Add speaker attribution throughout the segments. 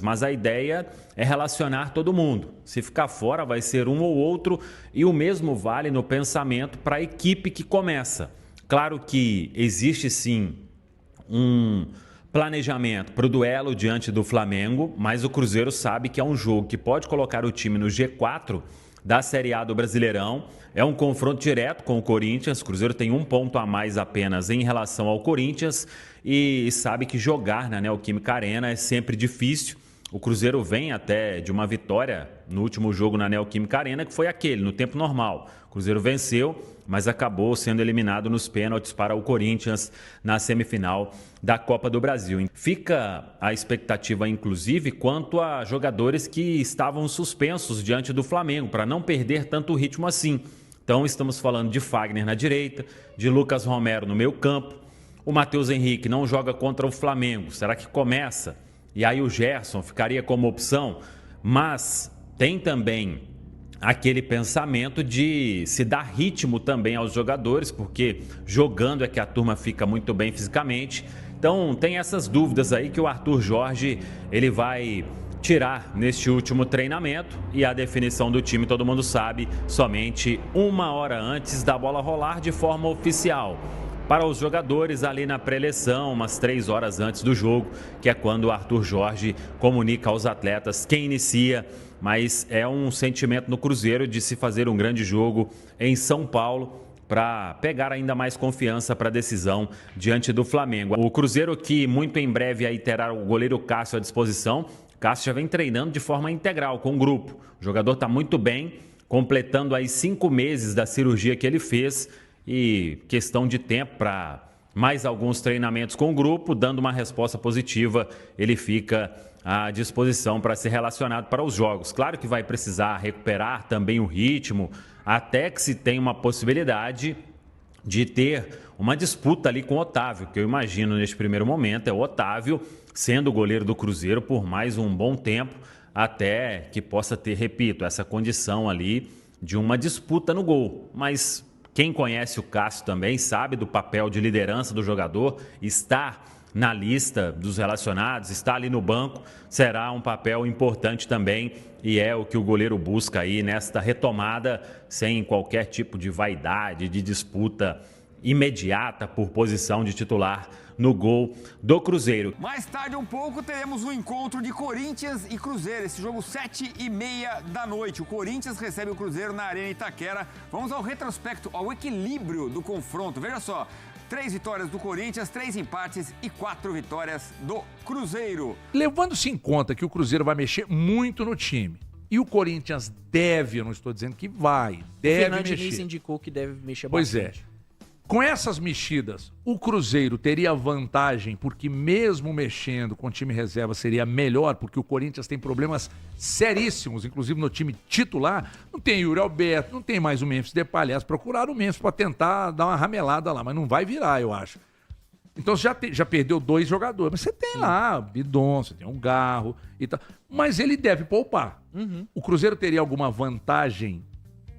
Speaker 1: Mas a ideia é relacionar todo mundo. Se ficar fora, vai ser um ou outro, e o mesmo vale no pensamento para a equipe que começa. Claro que existe sim um planejamento para o duelo diante do Flamengo, mas o Cruzeiro sabe que é um jogo que pode colocar o time no G4 da Série A do Brasileirão. É um confronto direto com o Corinthians. O Cruzeiro tem um ponto a mais apenas em relação ao Corinthians e sabe que jogar na Neoquímica Arena é sempre difícil. O Cruzeiro vem até de uma vitória no último jogo na Neoquímica Arena, que foi aquele, no tempo normal. O Cruzeiro venceu, mas acabou sendo eliminado nos pênaltis para o Corinthians na semifinal da Copa do Brasil. Fica a expectativa, inclusive, quanto a jogadores que estavam suspensos diante do Flamengo, para não perder tanto ritmo assim. Então, estamos falando de Fagner na direita, de Lucas Romero no meio campo. O Matheus Henrique não joga contra o Flamengo. Será que começa? E aí o Gerson ficaria como opção, mas tem também aquele pensamento de se dar ritmo também aos jogadores, porque jogando é que a turma fica muito bem fisicamente. Então tem essas dúvidas aí que o Arthur Jorge ele vai tirar neste último treinamento, e a definição do time, todo mundo sabe, somente 1 hora antes da bola rolar de forma oficial. Para os jogadores ali na pré-eleção, umas 3 horas antes do jogo, que é quando o Arthur Jorge comunica aos atletas quem inicia, mas é um sentimento no Cruzeiro de se fazer um grande jogo em São Paulo para pegar ainda mais confiança para a decisão diante do Flamengo. O Cruzeiro que muito em breve aí terá o goleiro Cássio à disposição. Cássio já vem treinando de forma integral com o grupo. O jogador está muito bem, completando aí 5 meses da cirurgia que ele fez, e questão de tempo para mais alguns treinamentos com o grupo, dando uma resposta positiva, ele fica à disposição para ser relacionado para os jogos. Claro que vai precisar recuperar também o ritmo, até que se tenha uma possibilidade de ter uma disputa ali com o Otávio, que eu imagino neste primeiro momento é o Otávio sendo o goleiro do Cruzeiro por mais um bom tempo, até que possa ter, repito, essa condição ali de uma disputa no gol. Mas quem conhece o Cássio também sabe do papel de liderança do jogador, estar na lista dos relacionados, estar ali no banco, será um papel importante também, e é o que o goleiro busca aí nesta retomada, sem qualquer tipo de vaidade, de disputa imediata por posição de titular no gol do Cruzeiro.
Speaker 2: Mais tarde um pouco teremos um encontro de Corinthians e Cruzeiro, esse jogo 7h30 da noite. O Corinthians recebe o Cruzeiro na Arena Itaquera. Vamos ao retrospecto, ao equilíbrio do confronto. Veja só, 3 vitórias do Corinthians, 3 empates e 4 vitórias do Cruzeiro.
Speaker 3: Levando-se em conta que o Cruzeiro vai mexer muito no time, e o Corinthians deve, eu não estou dizendo que vai, deve
Speaker 4: Fernando
Speaker 3: mexer.
Speaker 4: Diniz indicou que deve mexer
Speaker 3: Pois
Speaker 4: bastante.
Speaker 3: é. Com essas mexidas, o Cruzeiro teria vantagem, porque mesmo mexendo com o time reserva seria melhor, porque o Corinthians tem problemas seríssimos, inclusive no time titular. Não tem Yuri Alberto, não tem mais o Memphis Depay. Aliás, procuraram o Memphis para tentar dar uma ramelada lá, mas não vai virar, eu acho. Então você já perdeu 2 jogadores, mas você tem lá Bidon, você tem um Garro e tal. Mas ele deve poupar. O Cruzeiro teria alguma vantagem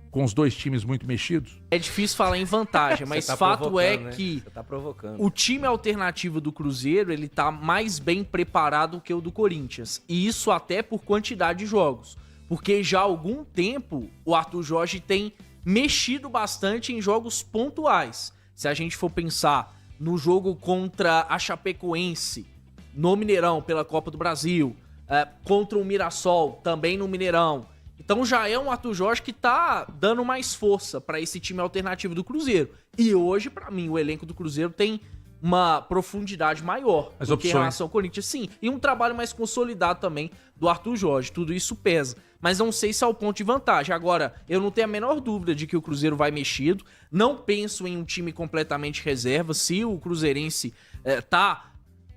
Speaker 3: com os 2 times muito mexidos?
Speaker 4: É difícil falar em vantagem, mas fato é que
Speaker 5: Você tá provocando.
Speaker 4: o time alternativo do Cruzeiro, ele tá mais bem preparado que o do Corinthians. E isso até por quantidade de jogos. Porque já há algum tempo o Arthur Jorge tem mexido bastante em jogos pontuais. Se a gente for pensar no jogo contra a Chapecoense, no Mineirão, pela Copa do Brasil, contra o Mirassol, também no Mineirão. Então já é um Arthur Jorge que tá dando mais força para esse time alternativo do Cruzeiro. E hoje, para mim, o elenco do Cruzeiro tem uma profundidade maior do que em relação ao Corinthians, sim. E um trabalho mais consolidado também do Arthur Jorge. Tudo isso pesa. Mas não sei se é o ponto de vantagem. Agora, eu não tenho a menor dúvida de que o Cruzeiro vai mexido. Não penso em um time completamente reserva. Se o cruzeirense tá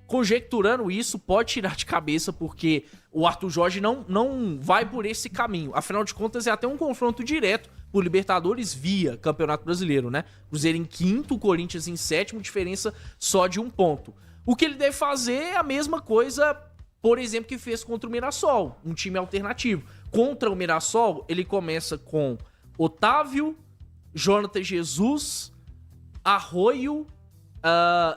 Speaker 4: conjecturando isso, pode tirar de cabeça, porque o Arthur Jorge não vai por esse caminho. Afinal de contas, é até um confronto direto por Libertadores via Campeonato Brasileiro, né? Cruzeiro em 5º, Corinthians em 7º, diferença só de 1 ponto. O que ele deve fazer é a mesma coisa, por exemplo, que fez contra o Mirassol, um time alternativo. Contra o Mirassol, ele começa com Otávio, Jonathan Jesus, Arroio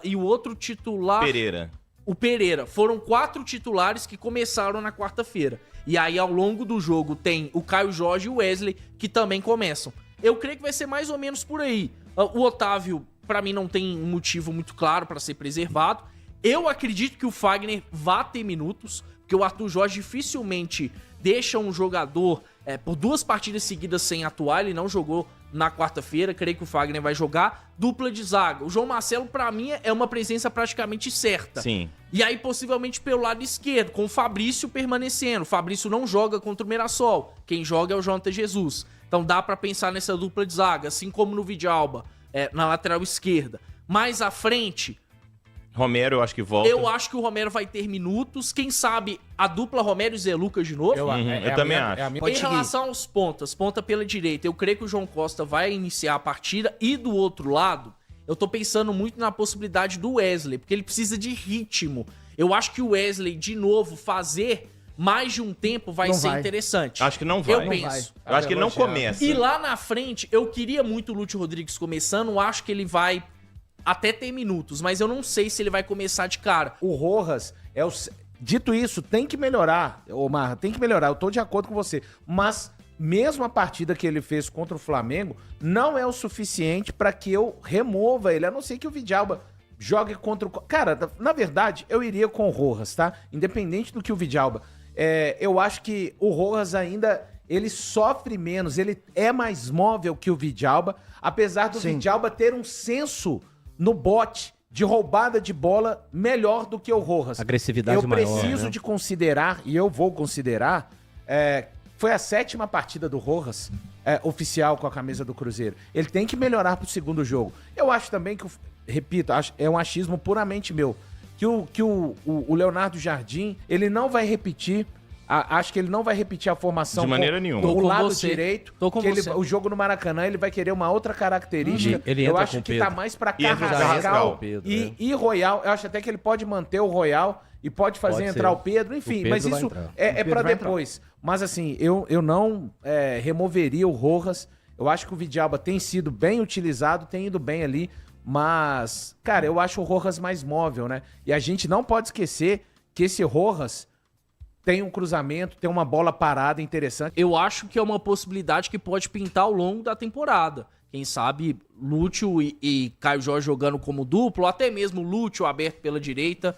Speaker 4: e o outro titular...
Speaker 5: Pereira.
Speaker 4: o Pereira. Foram 4 titulares que começaram na quarta-feira. E aí, ao longo do jogo, tem o Caio Jorge e o Wesley, que também começam. Eu creio que vai ser mais ou menos por aí. O Otávio, pra mim, não tem um motivo muito claro pra ser preservado. Eu acredito que o Fagner vá ter minutos, porque o Arthur Jorge dificilmente deixa um jogador por 2 partidas seguidas sem atuar. Ele não jogou na quarta-feira, creio que o Fagner vai jogar. Dupla de zaga. O João Marcelo, pra mim, é uma presença praticamente certa.
Speaker 5: Sim.
Speaker 4: E aí, possivelmente, pelo lado esquerdo, com o Fabrício permanecendo. O Fabrício não joga contra o Mirassol. Quem joga é o Jonathan Jesus. Então dá pra pensar nessa dupla de zaga, assim como no Vidalba, na lateral esquerda. Mais à frente...
Speaker 5: Romero, eu acho que volta.
Speaker 4: Eu acho que o Romero vai ter minutos. Quem sabe a dupla Romero e Zé Lucas de novo?
Speaker 5: Eu também acho.
Speaker 4: Em relação aos pontas, ponta pela direita, eu creio que o João Costa vai iniciar a partida. E do outro lado, eu tô pensando muito na possibilidade do Wesley, porque ele precisa de ritmo. Eu acho que o Wesley, de novo, fazer mais de um tempo vai ser interessante.
Speaker 5: Acho que não vai.
Speaker 4: Eu penso.
Speaker 5: Eu acho que ele não começa.
Speaker 4: E lá na frente, eu queria muito o Lúcio Rodrigues começando. Acho que ele vai até ter minutos, mas eu não sei se ele vai começar de cara.
Speaker 6: O Rojas é o... Dito isso, tem que melhorar, Omar, tem que melhorar, eu tô de acordo com você, mas mesmo a partida que ele fez contra o Flamengo não é o suficiente pra que eu remova ele, a não ser que o Vidalba jogue contra o... Cara, na verdade, eu iria com o Rojas, tá? Independente do que o Vidalba. Eu acho que o Rojas ainda... Ele sofre menos, ele é mais móvel que o Vidalba, apesar do Vidalba ter um senso no bote de roubada de bola melhor do que o Rojas.
Speaker 7: Agressividade maior.
Speaker 6: Eu preciso de considerar, e eu vou considerar, foi a 7ª partida do Rojas oficial com a camisa do Cruzeiro. Ele tem que melhorar pro segundo jogo. Eu acho também que, repito, é um achismo puramente meu, que o Leonardo Jardim, ele não vai repetir. Acho que ele não vai repetir a formação
Speaker 5: de maneira nenhuma.
Speaker 6: O lado direito. O jogo no Maracanã, ele vai querer uma outra característica. Eu acho que tá mais pra Carrascal e Royal. Eu acho até que ele pode manter o Royal e pode fazer entrar o Pedro. Enfim, mas isso é pra depois. Mas assim, eu não removeria o Rojas. Eu acho que o Vidalba tem sido bem utilizado, tem ido bem ali. Mas, cara, eu acho o Rojas mais móvel, né? E a gente não pode esquecer que esse Rojas... tem um cruzamento, tem uma bola parada interessante.
Speaker 4: Eu acho que é uma possibilidade que pode pintar ao longo da temporada. Quem sabe Lúcio e Caio Jorge jogando como duplo, ou até mesmo Lúcio aberto pela direita,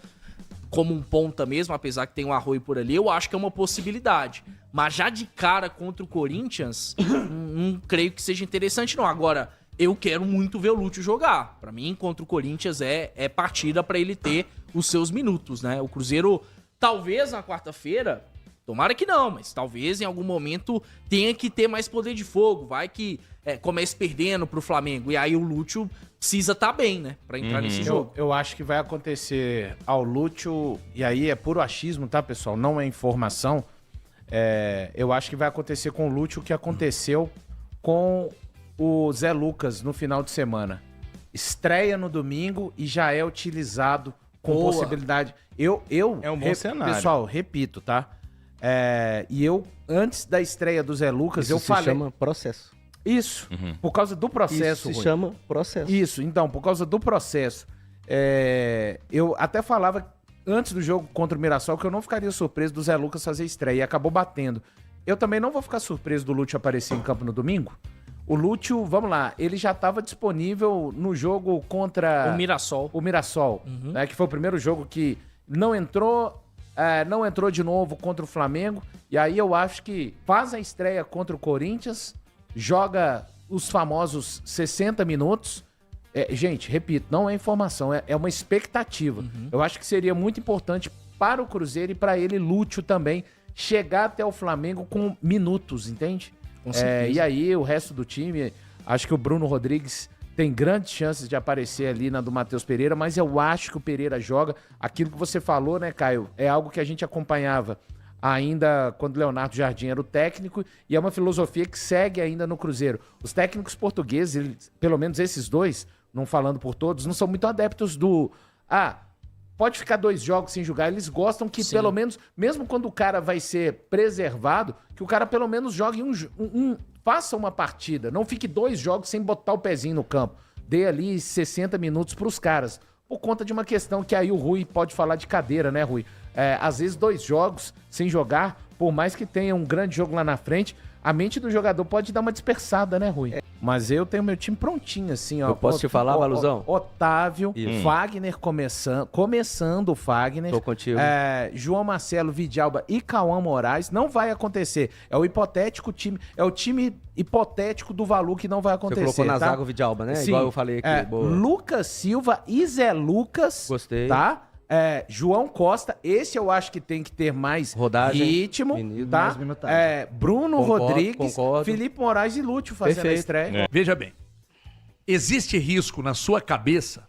Speaker 4: como um ponta mesmo, apesar que tem um Arroio por ali. Eu acho que é uma possibilidade. Mas já de cara contra o Corinthians, não creio que seja interessante não. Agora, eu quero muito ver o Lúcio jogar. Pra mim, contra o Corinthians é partida pra ele ter os seus minutos, né? O Cruzeiro... Talvez na quarta-feira, tomara que não, mas talvez em algum momento tenha que ter mais poder de fogo. Vai que comece perdendo pro Flamengo. E aí o Lúcio precisa estar bem, né? Pra entrar nesse jogo.
Speaker 6: Eu acho que vai acontecer ao Lúcio, e aí é puro achismo, tá, pessoal? Não é informação. Eu acho que vai acontecer com o Lúcio o que aconteceu com o Zé Lucas no final de semana. Estreia no domingo e já é utilizado com possibilidade.
Speaker 5: É um bom cenário.
Speaker 6: Pessoal, repito, tá? E eu, antes da estreia do Zé Lucas,
Speaker 7: Isso
Speaker 6: eu falei...
Speaker 7: se chama processo.
Speaker 6: Isso, por causa do processo.
Speaker 7: Isso se chama processo.
Speaker 6: Isso, então, por causa do processo. Eu até falava antes do jogo contra o Mirassol que eu não ficaria surpreso do Zé Lucas fazer estreia e acabou batendo. Eu também não vou ficar surpreso do Lúcio aparecer em campo no domingo. O Lúcio, vamos lá, ele já estava disponível no jogo contra... O Mirassol, né, que foi o primeiro jogo que não entrou de novo contra o Flamengo. E aí eu acho que faz a estreia contra o Corinthians, joga os famosos 60 minutos. Gente, repito, não é informação, é uma expectativa. Eu acho que seria muito importante para o Cruzeiro e para ele, Lúcio também, chegar até o Flamengo com minutos, entende? E aí o resto do time, acho que o Bruno Rodrigues tem grandes chances de aparecer ali na do Matheus Pereira, mas eu acho que o Pereira joga. Aquilo que você falou, né, Caio, é algo que a gente acompanhava ainda quando o Leonardo Jardim era o técnico, e é uma filosofia que segue ainda no Cruzeiro. Os técnicos portugueses, pelo menos esses dois, não falando por todos, não são muito adeptos do... pode ficar 2 jogos sem jogar. Eles gostam que pelo menos, mesmo quando o cara vai ser preservado, que o cara pelo menos jogue faça uma partida. Não fique 2 jogos sem botar o pezinho no campo. Dê ali 60 minutos pros caras. por conta de uma questão que aí o Rui pode falar de cadeira, né, Rui? Às vezes 2 jogos sem jogar, por mais que tenha um grande jogo lá na frente, a mente do jogador pode dar uma dispersada, né, Rui? Mas eu tenho meu time prontinho, assim, ó.
Speaker 8: Eu posso te falar, Valuzão?
Speaker 6: Otávio, Fagner começando o Fagner.
Speaker 8: Tô contigo.
Speaker 6: João Marcelo, Vidalba e Cauã Moraes. Não vai acontecer. É o hipotético time, é o time hipotético do Valu que não vai acontecer.
Speaker 8: Você colocou na
Speaker 6: tá?
Speaker 8: zaga o Vidalba, né?
Speaker 6: Sim.
Speaker 8: Igual eu falei aqui. Boa.
Speaker 6: Lucas Silva e Zé Lucas.
Speaker 8: Gostei.
Speaker 6: Tá? João Costa, esse eu acho que tem que ter mais
Speaker 8: rodagem,
Speaker 6: ritmo,
Speaker 8: menino,
Speaker 6: tá?
Speaker 8: mais minutagem.
Speaker 6: Bruno Rodrigues,
Speaker 8: concordo.
Speaker 6: Felipe Moraes e Lúcio fazendo a estreia.
Speaker 3: Veja bem, existe risco na sua cabeça?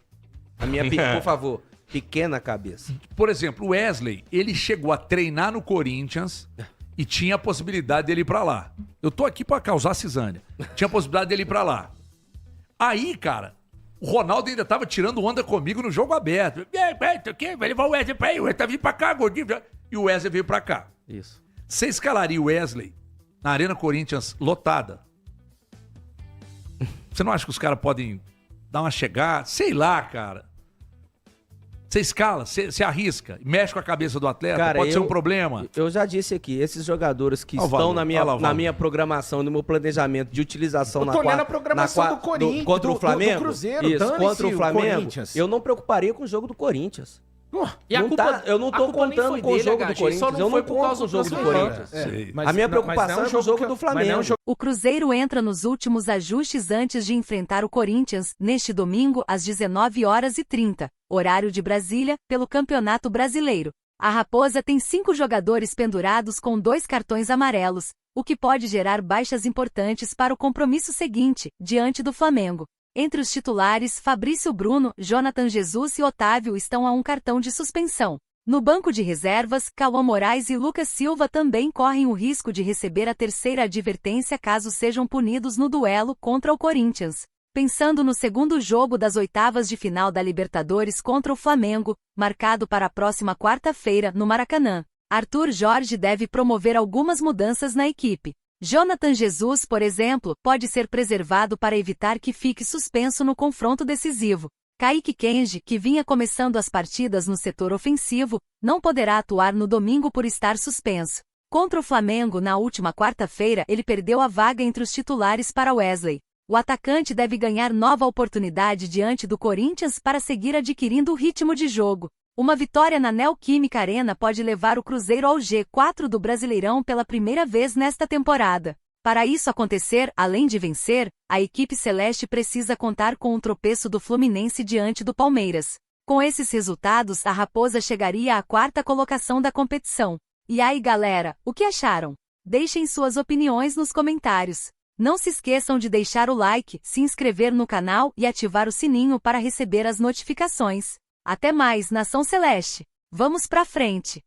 Speaker 8: Por favor, pequena cabeça.
Speaker 3: Por exemplo, o Wesley, ele chegou a treinar no Corinthians e tinha a possibilidade dele ir pra lá. Eu tô aqui pra causar cisânia. Tinha a possibilidade dele ir pra lá. Aí, cara, o Ronaldo ainda tava tirando onda comigo no jogo aberto. Vai levar o Wesley pra aí, o Wesley tá vindo pra cá, gordinho. E o Wesley veio pra cá.
Speaker 8: Isso.
Speaker 3: Você escalaria o Wesley na Arena Corinthians lotada? Você não acha que os caras podem dar uma chegada? Sei lá, cara. Você escala, você arrisca, mexe com a cabeça do atleta,
Speaker 8: Cara,
Speaker 3: pode ser um problema.
Speaker 8: Eu já disse aqui, esses jogadores que estão na minha programação, no meu planejamento de utilização
Speaker 6: Eu tô olhando a programação do Corinthians,
Speaker 8: contra o Flamengo,
Speaker 6: do Cruzeiro,
Speaker 8: isso,
Speaker 6: dane-se
Speaker 8: contra o Flamengo,
Speaker 6: Corinthians.
Speaker 8: eu não preocuparia com o jogo do Corinthians.
Speaker 4: E a
Speaker 8: Não
Speaker 4: culpa,
Speaker 8: tá- eu não
Speaker 4: a
Speaker 8: tô
Speaker 4: culpa nem
Speaker 8: contando
Speaker 4: foi
Speaker 8: com o
Speaker 4: dele,
Speaker 8: jogo do
Speaker 4: HG,
Speaker 8: Corinthians,
Speaker 4: Só não
Speaker 8: eu
Speaker 4: foi
Speaker 8: não
Speaker 4: por
Speaker 8: conto
Speaker 4: causa
Speaker 8: com o
Speaker 4: do
Speaker 8: jogo do
Speaker 4: Cruzeiro.
Speaker 8: Corinthians. A minha preocupação é com o jogo do Flamengo.
Speaker 9: O Cruzeiro entra nos últimos ajustes antes de enfrentar o Corinthians, neste domingo, às 19h30, horário de Brasília, pelo Campeonato Brasileiro. A Raposa tem 5 jogadores pendurados com 2 cartões amarelos, o que pode gerar baixas importantes para o compromisso seguinte, diante do Flamengo. Entre os titulares, Fabrício Bruno, Jonathan Jesus e Otávio estão a um cartão de suspensão. No banco de reservas, Cauã Moraes e Lucas Silva também correm o risco de receber a 3ª advertência caso sejam punidos no duelo contra o Corinthians. Pensando no segundo jogo das oitavas de final da Libertadores contra o Flamengo, marcado para a próxima quarta-feira, no Maracanã, Arthur Jorge deve promover algumas mudanças na equipe. Jonathan Jesus, por exemplo, pode ser preservado para evitar que fique suspenso no confronto decisivo. Kaique Kenji, que vinha começando as partidas no setor ofensivo, não poderá atuar no domingo por estar suspenso. Contra o Flamengo, na última quarta-feira, ele perdeu a vaga entre os titulares para Wesley. O atacante deve ganhar nova oportunidade diante do Corinthians para seguir adquirindo o ritmo de jogo. Uma vitória na Neoquímica Arena pode levar o Cruzeiro ao G4 do Brasileirão pela primeira vez nesta temporada. Para isso acontecer, além de vencer, a equipe celeste precisa contar com um tropeço do Fluminense diante do Palmeiras. Com esses resultados, a Raposa chegaria à 4ª colocação da competição. E aí, galera, o que acharam? Deixem suas opiniões nos comentários. Não se esqueçam de deixar o like, se inscrever no canal e ativar o sininho para receber as notificações. Até mais, Nação Celeste! Vamos pra frente!